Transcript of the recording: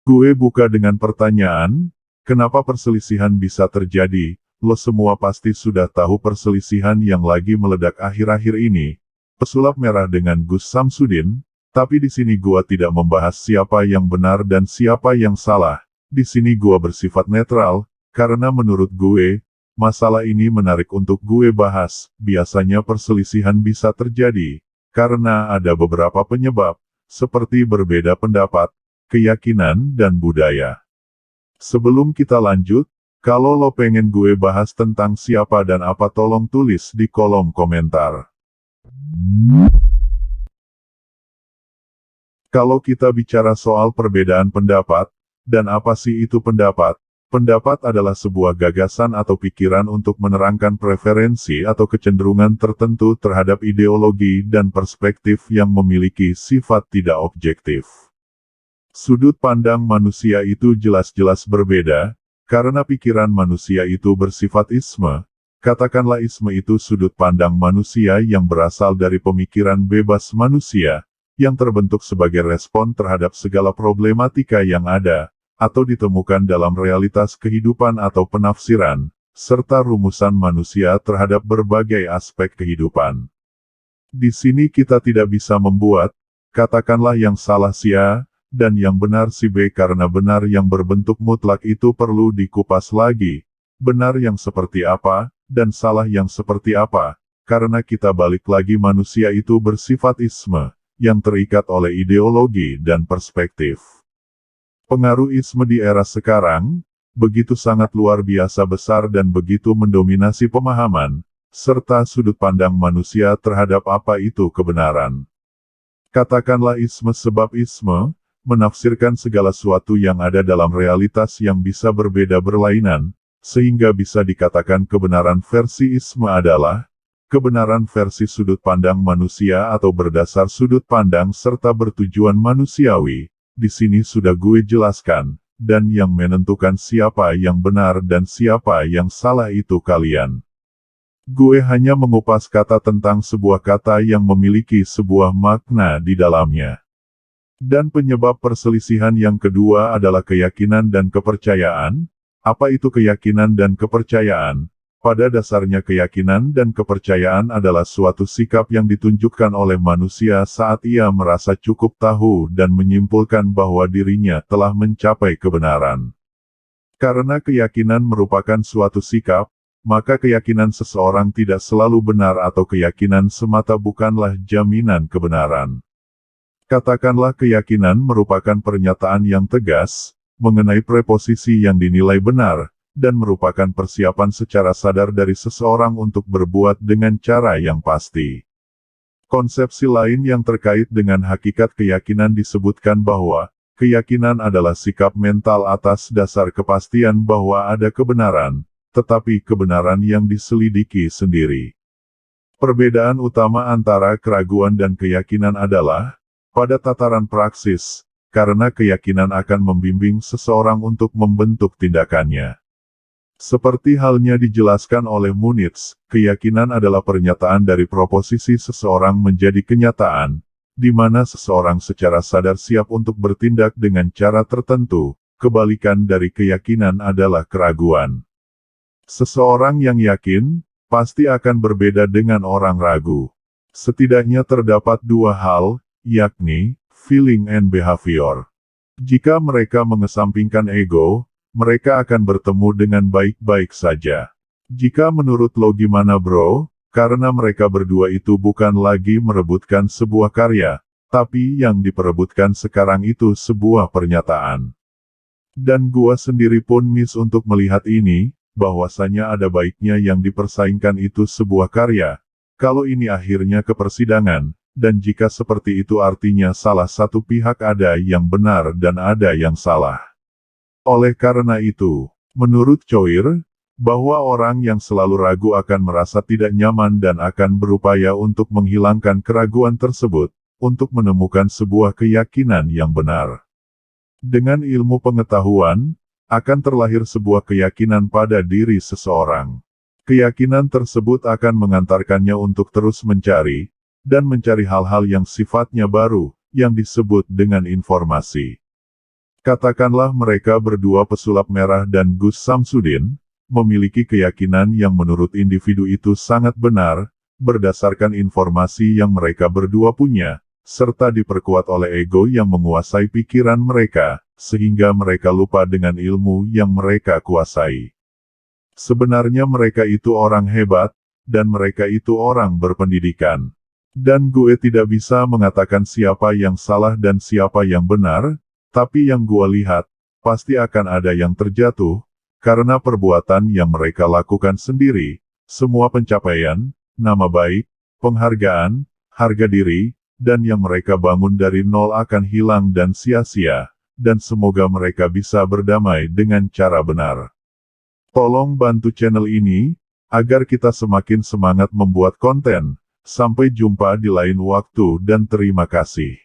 Gue buka dengan pertanyaan, kenapa perselisihan bisa terjadi? Lo semua pasti sudah tahu perselisihan yang lagi meledak akhir-akhir ini. Pesulap merah dengan Gus Samsudin, tapi di sini gua tidak membahas siapa yang benar dan siapa yang salah. Di sini gua bersifat netral, karena menurut gue, masalah ini menarik untuk gue bahas. Biasanya perselisihan bisa terjadi, karena ada beberapa penyebab, seperti berbeda pendapat, keyakinan, dan budaya. Sebelum kita lanjut, kalau lo pengen gue bahas tentang siapa dan apa tolong tulis di kolom komentar. Kalau kita bicara soal perbedaan pendapat, dan apa sih itu pendapat? Pendapat adalah sebuah gagasan atau pikiran untuk menerangkan preferensi atau kecenderungan tertentu terhadap ideologi dan perspektif yang memiliki sifat tidak objektif. Sudut pandang manusia itu jelas-jelas berbeda, karena pikiran manusia itu bersifat isme. Katakanlah isme itu sudut pandang manusia yang berasal dari pemikiran bebas manusia, yang terbentuk sebagai respon terhadap segala problematika yang ada, atau ditemukan dalam realitas kehidupan atau penafsiran, serta rumusan manusia terhadap berbagai aspek kehidupan. Di sini kita tidak bisa membuat, katakanlah yang salah si A, dan yang benar si B karena benar yang berbentuk mutlak itu perlu dikupas lagi. Benar yang seperti apa, dan salah yang seperti apa, karena kita balik lagi manusia itu bersifat isme, yang terikat oleh ideologi dan perspektif. Pengaruh isme di era sekarang, begitu sangat luar biasa besar dan begitu mendominasi pemahaman, serta sudut pandang manusia terhadap apa itu kebenaran. Katakanlah isme sebab isme, menafsirkan segala sesuatu yang ada dalam realitas yang bisa berbeda berlainan, sehingga bisa dikatakan kebenaran versi isme adalah kebenaran versi sudut pandang manusia atau berdasar sudut pandang serta bertujuan manusiawi. Di sini sudah gue jelaskan, dan yang menentukan siapa yang benar dan siapa yang salah itu kalian. Gue hanya mengupas kata tentang sebuah kata yang memiliki sebuah makna di dalamnya. Dan penyebab perselisihan yang kedua adalah keyakinan dan kepercayaan. Apa itu keyakinan dan kepercayaan? Pada dasarnya keyakinan dan kepercayaan adalah suatu sikap yang ditunjukkan oleh manusia saat ia merasa cukup tahu dan menyimpulkan bahwa dirinya telah mencapai kebenaran. Karena keyakinan merupakan suatu sikap, maka keyakinan seseorang tidak selalu benar atau keyakinan semata bukanlah jaminan kebenaran. Katakanlah keyakinan merupakan pernyataan yang tegas, mengenai preposisi yang dinilai benar, dan merupakan persiapan secara sadar dari seseorang untuk berbuat dengan cara yang pasti. Konsepsi lain yang terkait dengan hakikat keyakinan disebutkan bahwa, keyakinan adalah sikap mental atas dasar kepastian bahwa ada kebenaran, tetapi kebenaran yang diselidiki sendiri. Perbedaan utama antara keraguan dan keyakinan adalah, pada tataran praksis, karena keyakinan akan membimbing seseorang untuk membentuk tindakannya. Seperti halnya dijelaskan oleh Munitz, keyakinan adalah pernyataan dari proposisi seseorang menjadi kenyataan, di mana seseorang secara sadar siap untuk bertindak dengan cara tertentu. Kebalikan dari keyakinan adalah keraguan. Seseorang yang yakin, pasti akan berbeda dengan orang ragu. Setidaknya terdapat dua hal, yakni, feeling and behavior. Jika mereka mengesampingkan ego, mereka akan bertemu dengan baik-baik saja. Jika menurut lo gimana bro? Karena mereka berdua itu bukan lagi merebutkan sebuah karya, tapi yang diperebutkan sekarang itu sebuah pernyataan. Dan gua sendiri pun miss untuk melihat ini, bahwasanya ada baiknya yang dipersaingkan itu sebuah karya. Kalau ini akhirnya ke persidangan, dan jika seperti itu artinya salah satu pihak ada yang benar dan ada yang salah. Oleh karena itu, menurut Choir, bahwa orang yang selalu ragu akan merasa tidak nyaman dan akan berupaya untuk menghilangkan keraguan tersebut, untuk menemukan sebuah keyakinan yang benar. Dengan ilmu pengetahuan, akan terlahir sebuah keyakinan pada diri seseorang. Keyakinan tersebut akan mengantarkannya untuk terus mencari, dan mencari hal-hal yang sifatnya baru, yang disebut dengan informasi. Katakanlah mereka berdua pesulap merah dan Gus Samsudin, memiliki keyakinan yang menurut individu itu sangat benar, berdasarkan informasi yang mereka berdua punya, serta diperkuat oleh ego yang menguasai pikiran mereka, sehingga mereka lupa dengan ilmu yang mereka kuasai. Sebenarnya mereka itu orang hebat, dan mereka itu orang berpendidikan. Dan gue tidak bisa mengatakan siapa yang salah dan siapa yang benar, tapi yang gue lihat, pasti akan ada yang terjatuh, karena perbuatan yang mereka lakukan sendiri, semua pencapaian, nama baik, penghargaan, harga diri, dan yang mereka bangun dari nol akan hilang dan sia-sia, dan semoga mereka bisa berdamai dengan cara benar. Tolong bantu channel ini, agar kita semakin semangat membuat konten. Sampai jumpa di lain waktu dan terima kasih.